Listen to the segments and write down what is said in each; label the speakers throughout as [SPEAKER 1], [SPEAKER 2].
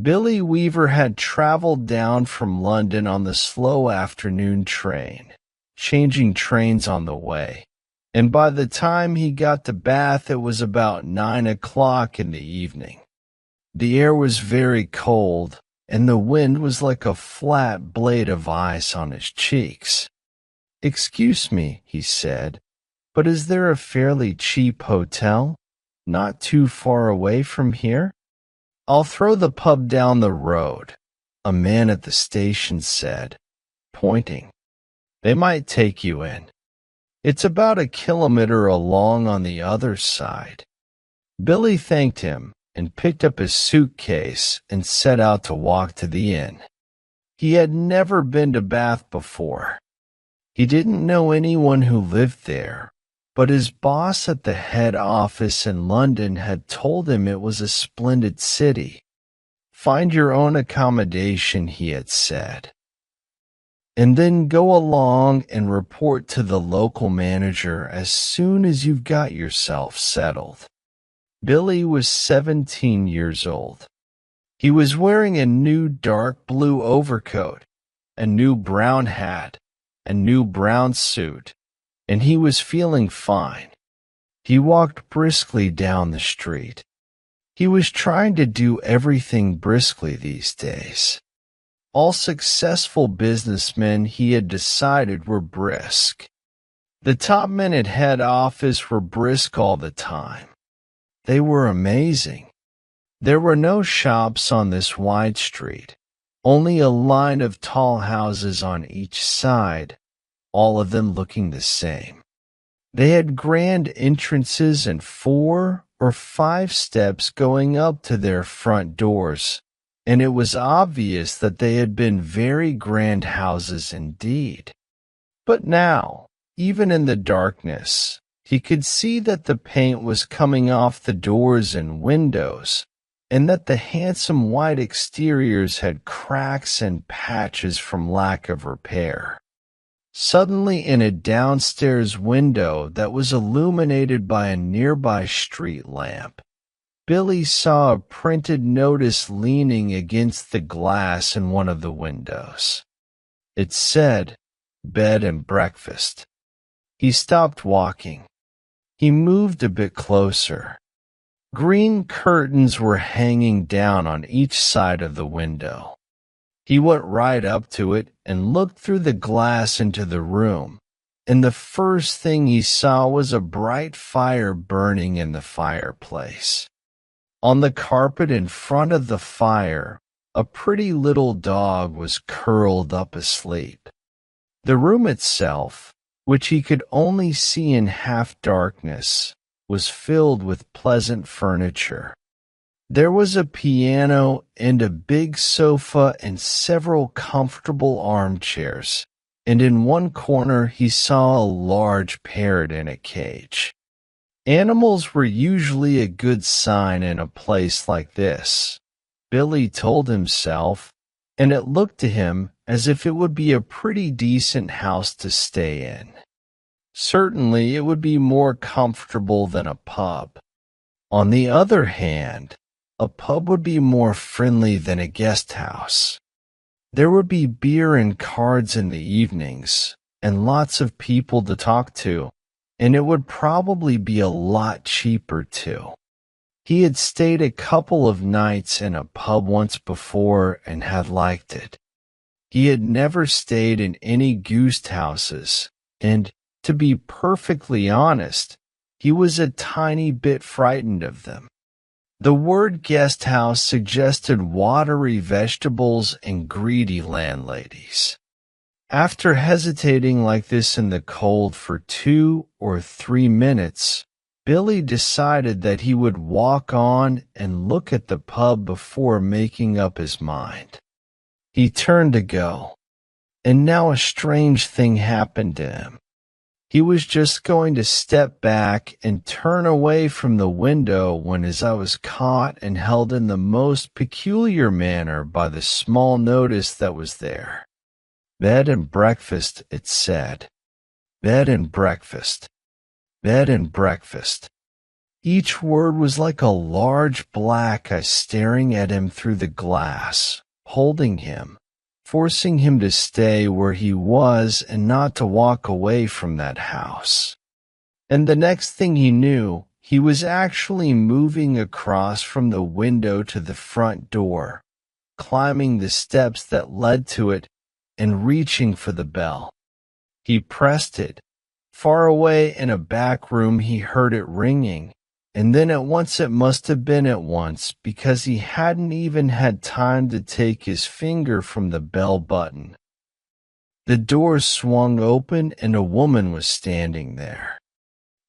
[SPEAKER 1] Billy Weaver had traveled down from London on the slow afternoon train, changing trains on the way, and by the time he got to Bath it was about 9 o'clock in the evening. The air was very cold, and the wind was like a flat blade of ice on his cheeks. "Excuse me," he said, "but is there a fairly cheap hotel, not too far away from here?" "I'll throw the pub down the road," a man at the station said, pointing. "They might take you in. It's about a kilometer along on the other side." Billy thanked him and picked up his suitcase and set out to walk to the inn. He had never been to Bath before. He didn't know anyone who lived there, but his boss at the head office in London had told him it was a splendid city. "Find your own accommodation," he had said, "and then go along and report to the local manager as soon as you've got yourself settled." Billy was 17 years old. He was wearing a new dark blue overcoat, a new brown hat, a new brown suit, and he was feeling fine. He walked briskly down the street. He was trying to do everything briskly these days. All successful businessmen, he had decided, were brisk. The top men at head office were brisk all the time. They were amazing. There were no shops on this wide street, only a line of tall houses on each side, all of them looking the same. They had grand entrances and 4 or 5 steps going up to their front doors, and it was obvious that they had been very grand houses indeed. But now, even in the darkness, he could see that the paint was coming off the doors and windows, and that the handsome white exteriors had cracks and patches from lack of repair. Suddenly, in a downstairs window that was illuminated by a nearby street lamp, Billy saw a printed notice leaning against the glass in one of the windows. It said, "Bed and breakfast." He stopped walking. He moved a bit closer. Green curtains were hanging down on each side of the window. He went right up to it and looked through the glass into the room, and the first thing he saw was a bright fire burning in the fireplace. On the carpet in front of the fire, a pretty little dog was curled up asleep. The room itself, which he could only see in half darkness, was filled with pleasant furniture. There was a piano and a big sofa and several comfortable armchairs, and in one corner he saw a large parrot in a cage. Animals were usually a good sign in a place like this, Billy told himself, and it looked to him as if it would be a pretty decent house to stay in. Certainly it would be more comfortable than a pub. On the other hand, a pub would be more friendly than a guest house. There would be beer and cards in the evenings, and lots of people to talk to, and it would probably be a lot cheaper too. He had stayed a couple of nights in a pub once before and had liked it. He had never stayed in any goose houses, and, to be perfectly honest, he was a tiny bit frightened of them. The word guest house suggested watery vegetables and greedy landladies. After hesitating like this in the cold for 2 or 3 minutes, Billy decided that he would walk on and look at the pub before making up his mind. He turned to go, and now a strange thing happened to him. He was just going to step back and turn away from the window when his eye was caught and held in the most peculiar manner by the small notice that was there. "Bed and breakfast," it said. "Bed and breakfast. Bed and breakfast." Each word was like a large black eye staring at him through the glass, holding him, forcing him to stay where he was and not to walk away from that house. And the next thing he knew, he was actually moving across from the window to the front door, climbing the steps that led to it and reaching for the bell. He pressed it. Far away in a back room he heard it ringing, and then at once it must have been at once because he hadn't even had time to take his finger from the bell button. The door swung open and a woman was standing there.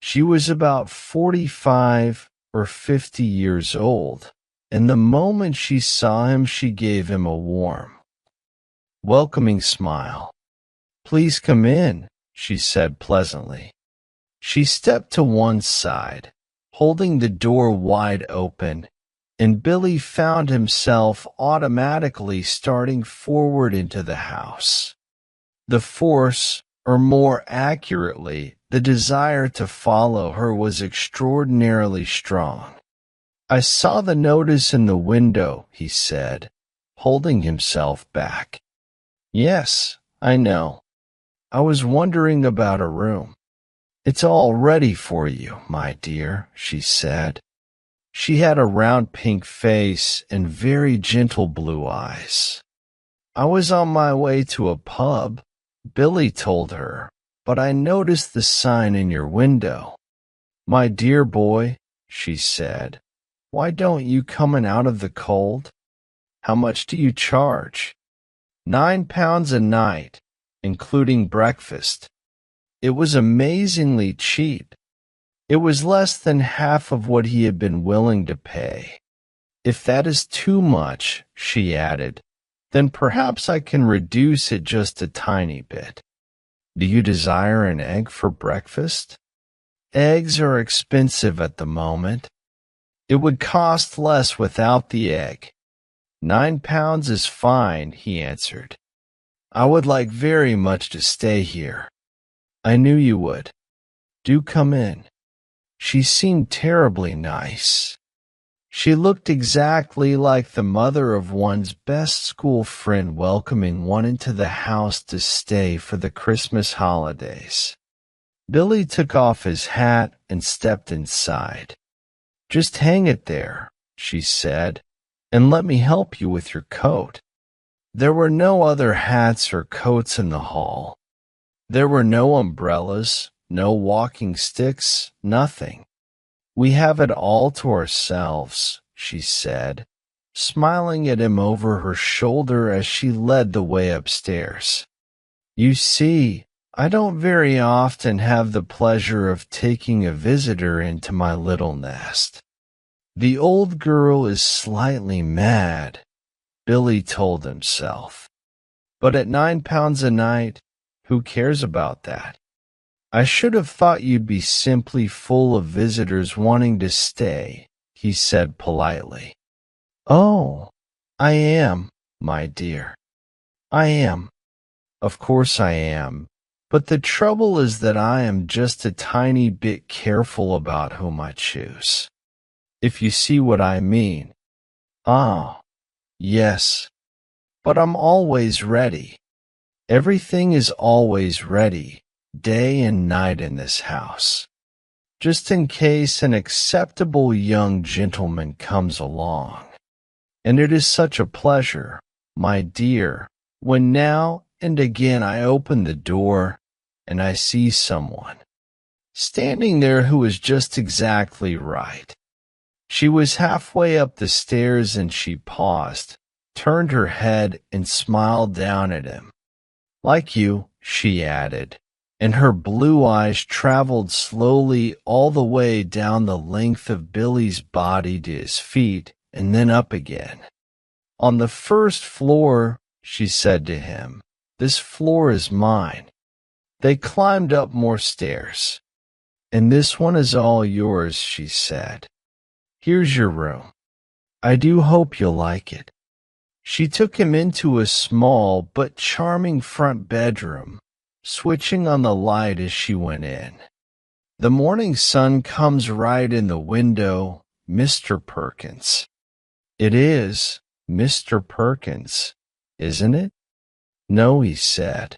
[SPEAKER 1] She was about 45 or 50 years old, and the moment she saw him, she gave him a warm, welcoming smile. "Please come in," she said pleasantly. She stepped to one side, holding the door wide open, and Billy found himself automatically starting forward into the house. The force, or more accurately, the desire to follow her was extraordinarily strong. "I saw the notice in the window," he said, holding himself back. "Yes, I know. I was wondering about a room." "It's all ready for you, my dear," she said. She had a round pink face and very gentle blue eyes. "I was on my way to a pub," Billy told her, "but I noticed the sign in your window." "My dear boy," she said, "why don't you come out of the cold? How much do you charge?" £9 a night, including breakfast. It was amazingly cheap. It was less than half of what he had been willing to pay. "If that is too much," she added, "then perhaps I can reduce it just a tiny bit. Do you desire an egg for breakfast?" "Eggs are expensive at the moment." "It would cost less without the egg." £9 is fine," he answered. "I would like very much to stay here." "I knew you would. Do come in." She seemed terribly nice. She looked exactly like the mother of one's best school friend welcoming one into the house to stay for the Christmas holidays. Billy took off his hat and stepped inside. "Just hang it there," she said, "and let me help you with your coat." There were no other hats or coats in the hall. There were no umbrellas, no walking sticks, nothing. "We have it all to ourselves," she said, smiling at him over her shoulder as she led the way upstairs. "You see, I don't very often have the pleasure of taking a visitor into my little nest." "The old girl is slightly mad," Billy told himself. "But at £9 a night, who cares about that? I should have thought you'd be simply full of visitors wanting to stay," he said politely. "Oh, I am, my dear. I am. Of course I am. But the trouble is that I am just a tiny bit careful about whom I choose. If you see what I mean." "Ah, yes. But I'm always ready. Everything is always ready, day and night in this house, just in case an acceptable young gentleman comes along. And it is such a pleasure, my dear, when now and again I open the door and I see someone standing there who is just exactly right." She was halfway up the stairs and she paused, turned her head and smiled down at him. "Like you," she added, and her blue eyes traveled slowly all the way down the length of Billy's body to his feet and then up again. "On the first floor," she said to him. "This floor is mine." They climbed up more stairs. "And this one is all yours," she said. "Here's your room. I do hope you'll like it." She took him into a small but charming front bedroom, switching on the light as she went in. The morning sun comes right in the window, Mr. Perkins. It is, Mr. Perkins, isn't it? No, he said.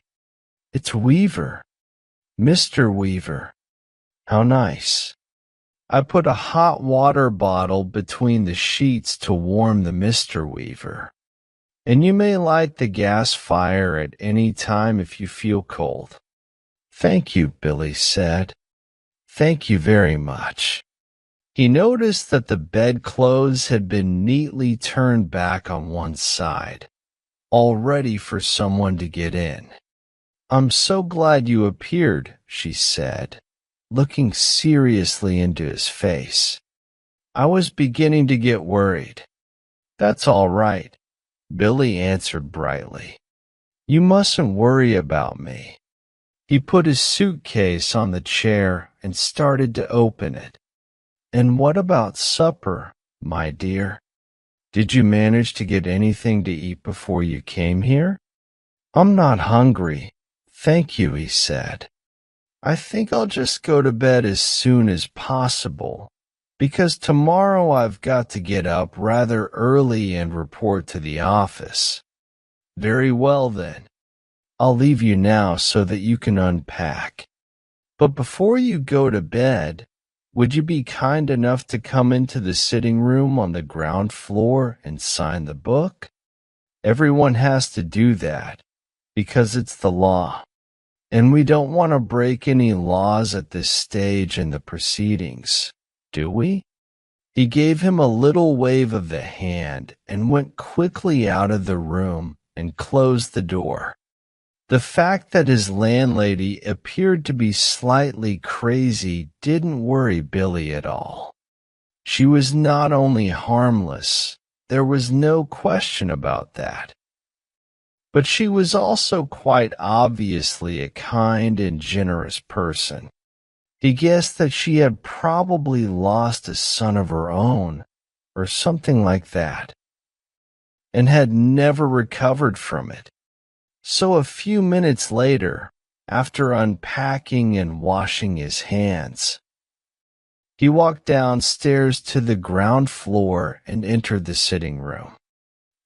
[SPEAKER 1] It's Weaver. Mr. Weaver. How nice. I put a hot water bottle between the sheets to warm the Mr. Weaver. And you may light the gas fire at any time if you feel cold. Thank you, Billy said. Thank you very much. He noticed that the bedclothes had been neatly turned back on one side, all ready for someone to get in. I'm so glad you appeared, she said, looking seriously into his face. I was beginning to get worried. That's all right, Billy answered brightly. You mustn't worry about me. He put his suitcase on the chair and started to open it. And what about supper, my dear? Did you manage to get anything to eat before you came here? I'm not hungry, thank you, he said. I think I'll just go to bed as soon as possible, because tomorrow I've got to get up rather early and report to the office. Very well, then. I'll leave you now so that you can unpack. But before you go to bed, would you be kind enough to come into the sitting room on the ground floor and sign the book? Everyone has to do that, because it's the law. And we don't want to break any laws at this stage in the proceedings, do we? He gave him a little wave of the hand and went quickly out of the room and closed the door. The fact that his landlady appeared to be slightly crazy didn't worry Billy at all. She was not only harmless, there was no question about that. But she was also quite obviously a kind and generous person. He guessed that she had probably lost a son of her own, or something like that, and had never recovered from it. So a few minutes later, after unpacking and washing his hands, he walked downstairs to the ground floor and entered the sitting room.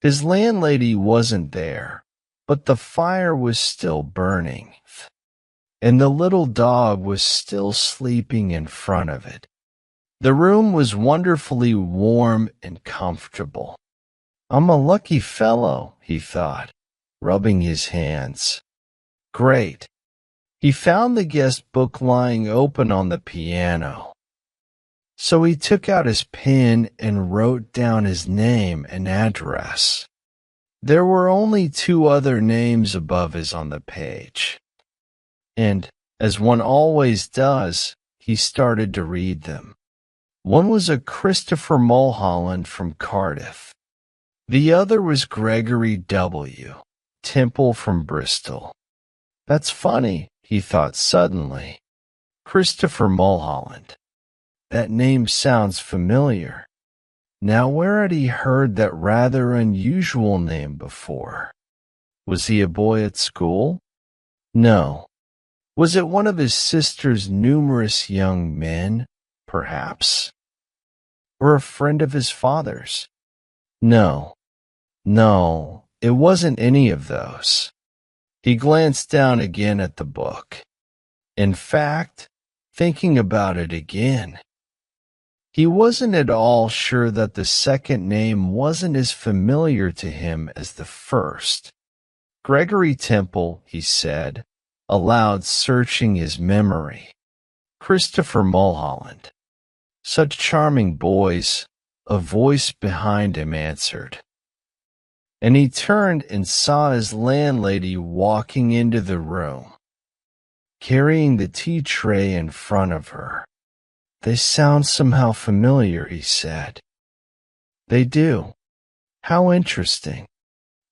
[SPEAKER 1] His landlady wasn't there, but the fire was still burning, and the little dog was still sleeping in front of it. The room was wonderfully warm and comfortable. I'm a lucky fellow, he thought, rubbing his hands. Great. He found the guest book lying open on the piano. So he took out his pen and wrote down his name and address. There were only 2 other names above his on the page. And, as one always does, he started to read them. One was a Christopher Mulholland from Cardiff. The other was Gregory W. Temple from Bristol. That's funny, he thought suddenly. Christopher Mulholland. That name sounds familiar. Now, where had he heard that rather unusual name before? Was he a boy at school? No. Was it one of his sister's numerous young men, perhaps? Or a friend of his father's? No, it wasn't any of those. He glanced down again at the book. In fact, thinking about it again, he wasn't at all sure that the second name wasn't as familiar to him as the first. Gregory Temple, he said, aloud, searching his memory. Christopher Mulholland. Such charming boys, a voice behind him answered. And he turned and saw his landlady walking into the room, carrying the tea tray in front of her. They sound somehow familiar, he said. They do. How interesting.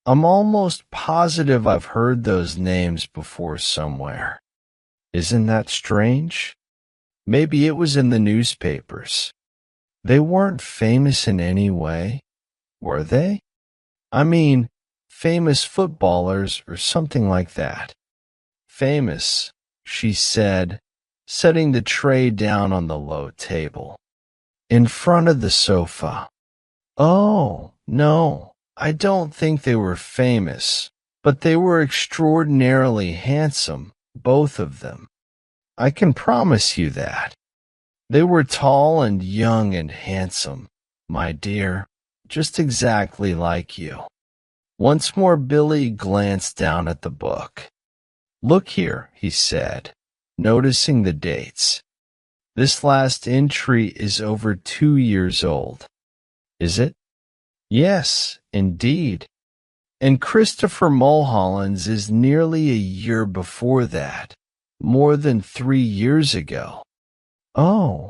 [SPEAKER 1] I'm almost positive I've heard those names before somewhere. Isn't that strange? Maybe it was in the newspapers. They weren't famous in any way, were they? I mean, famous footballers or something like that. Famous, she said, setting the tray down on the low table, in front of the sofa. "Oh, no, I don't think they were famous, but they were extraordinarily handsome, both of them. I can promise you that. They were tall and young and handsome, my dear, just exactly like you." Once more Billy glanced down at the book. "Look here," he said, noticing the dates. "This last entry is over 2 years old." "Is it?" "Yes, indeed. And Christopher Mulholland's is nearly a year before that, more than 3 years ago." "Oh,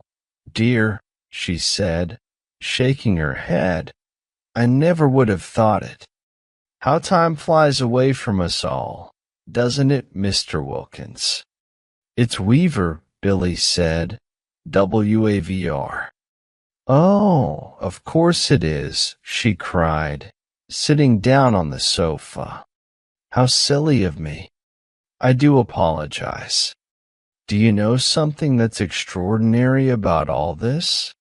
[SPEAKER 1] dear," she said, shaking her head. "I never would have thought it. How time flies away from us all, doesn't it, Mr. Wilkins?" "It's Weaver," Billy said. "WAVR." "Oh, of course it is," she cried, sitting down on the sofa. "How silly of me. I do apologize. Do you know something that's extraordinary about all this?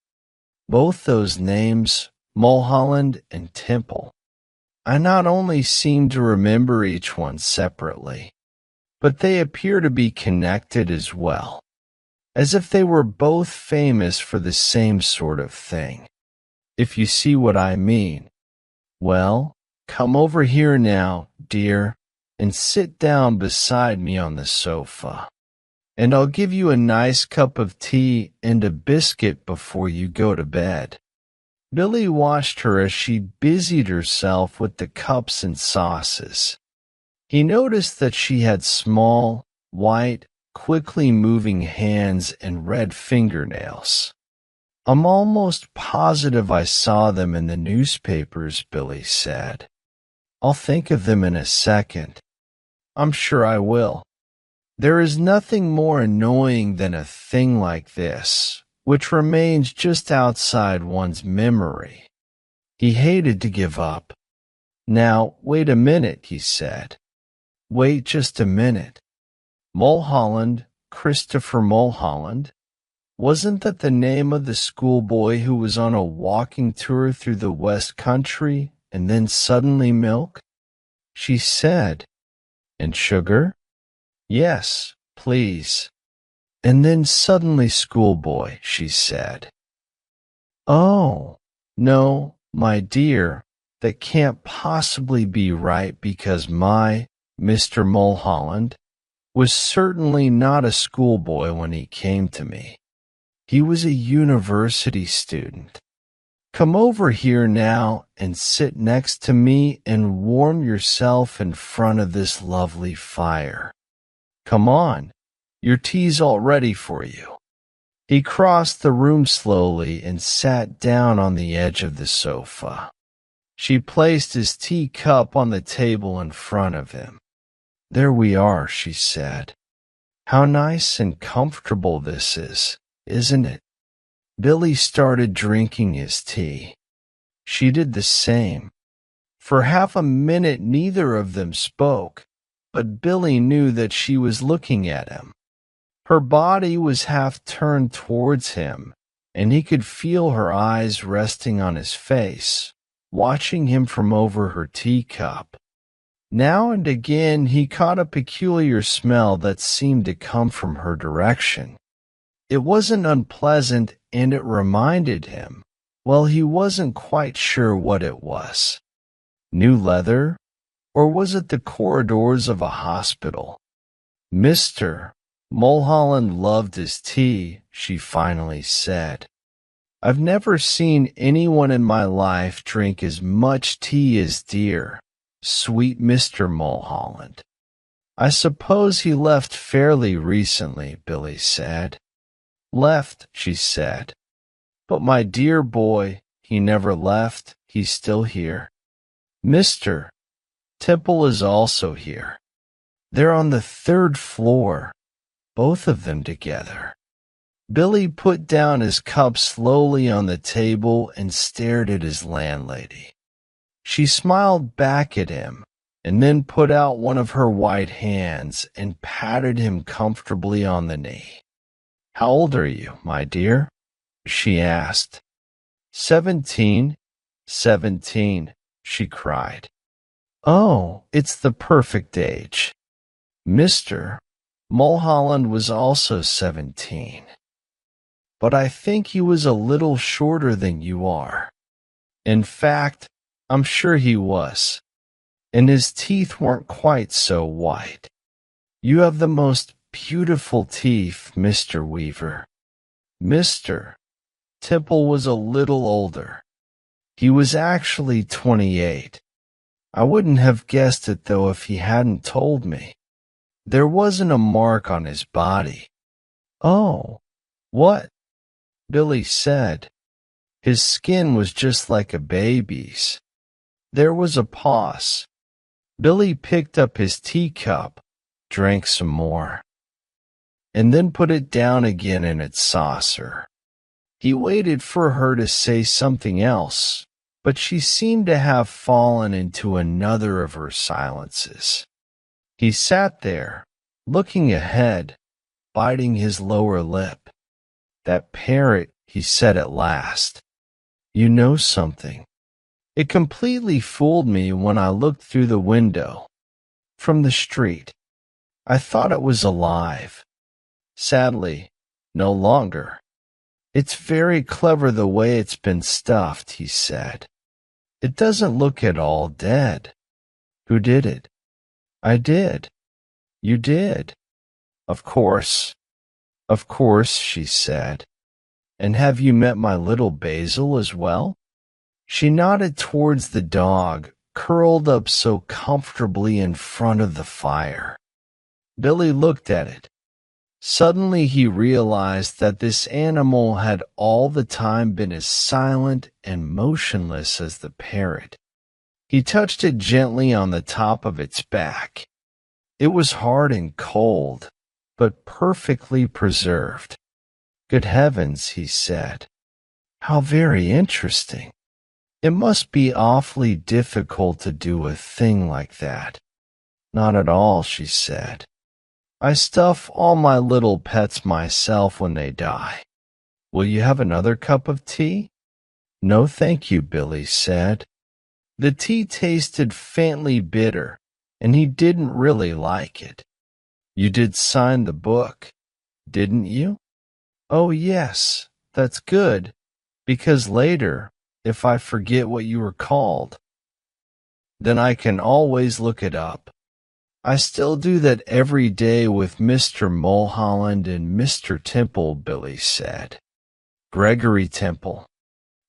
[SPEAKER 1] Both those names, Mulholland and Temple. I not only seem to remember each one separately, but they appear to be connected as well, as if they were both famous for the same sort of thing, if you see what I mean. Well, come over here now, dear, and sit down beside me on the sofa, and I'll give you a nice cup of tea and a biscuit before you go to bed." Billy watched her as she busied herself with the cups and sauces. He noticed that she had small, white, quickly moving hands and red fingernails. "I'm almost positive I saw them in the newspapers," Billy said. "I'll think of them in a second. I'm sure I will. There is nothing more annoying than a thing like this, which remains just outside one's memory." He hated to give up. "Now, wait a minute," he said. "Wait just a minute. Mulholland, Christopher Mulholland, wasn't that the name of the schoolboy who was on a walking tour through the West Country and then suddenly milk?" she said. "And sugar?" "Yes, please. And then suddenly schoolboy," she said. "Oh, no, my dear, that can't possibly be right because my Mr. Mulholland was certainly not a schoolboy when he came to me. He was a university student. Come over here now and sit next to me and warm yourself in front of this lovely fire. Come on, your tea's all ready for you." He crossed the room slowly and sat down on the edge of the sofa. She placed his teacup on the table in front of him. "There we are," she said. "How nice and comfortable this is, isn't it?" Billy started drinking his tea. She did the same. For half a minute neither of them spoke, but Billy knew that she was looking at him. Her body was half turned towards him, and he could feel her eyes resting on his face, watching him from over her teacup. Now and again he caught a peculiar smell that seemed to come from her direction. It wasn't unpleasant, and it reminded him, well, he wasn't quite sure what it was. New leather? Or was it the corridors of a hospital? Mr. Mulholland loved his tea, she finally said. I've never seen anyone in my life drink as much tea as dear, sweet Mr. Mulholland. I suppose he left fairly recently, Billy said. Left, she said. But my dear boy, he never left, he's still here. Mr. Temple is also here. They're on the 3rd floor, both of them together. Billy put down his cup slowly on the table and stared at his landlady. She smiled back at him and then put out one of her white hands and patted him comfortably on the knee. How old are you, my dear? She asked. 17, 17, she cried. Oh, it's the perfect age. Mr. Mulholland was also 17. But I think he was a little shorter than you are. In fact, I'm sure he was. And his teeth weren't quite so white. You have the most beautiful teeth, Mr. Weaver. Mr. Temple was a little older. He was actually 28. I wouldn't have guessed it, though, if he hadn't told me. There wasn't a mark on his body. Oh, what? Billy said. His skin was just like a baby's. There was a pause. Billy picked up his teacup, drank some more, and then put it down again in its saucer. He waited for her to say something else, but she seemed to have fallen into another of her silences. He sat there, looking ahead, biting his lower lip. That parrot, he said at last. You know something. It completely fooled me when I looked through the window. From the street. I thought it was alive. Sadly, no longer. It's very clever the way it's been stuffed, he said. It doesn't look at all dead. Who did it? I did. You did. Of course, she said. And have you met my little Basil as well? She nodded towards the dog, curled up so comfortably in front of the fire. Billy looked at it. Suddenly he realized that this animal had all the time been as silent and motionless as the parrot. He touched it gently on the top of its back. It was hard and cold, but perfectly preserved. Good heavens, he said. How very interesting. It must be awfully difficult to do a thing like that. Not at all, she said. I stuff all my little pets myself when they die. Will you have another cup of tea? No, thank you, Billy said. The tea tasted faintly bitter, and he didn't really like it. You did sign the book, didn't you? Oh, yes, that's good, because later, if I forget what you were called, then I can always look it up. I still do that every day with Mr. Mulholland and Mr. Temple, Billy said. Gregory Temple.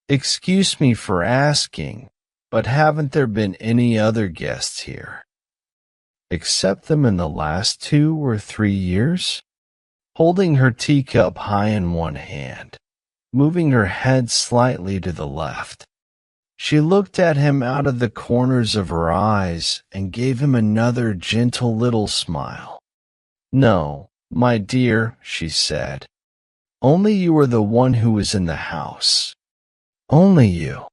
[SPEAKER 1] Excuse me for asking, but haven't there been any other guests here? Except them in the last 2 or 3 years? Holding her teacup high in one hand, moving her head slightly to the left. She looked at him out of the corners of her eyes and gave him another gentle little smile. No, my dear, she said. Only you were the one who was in the house. Only you.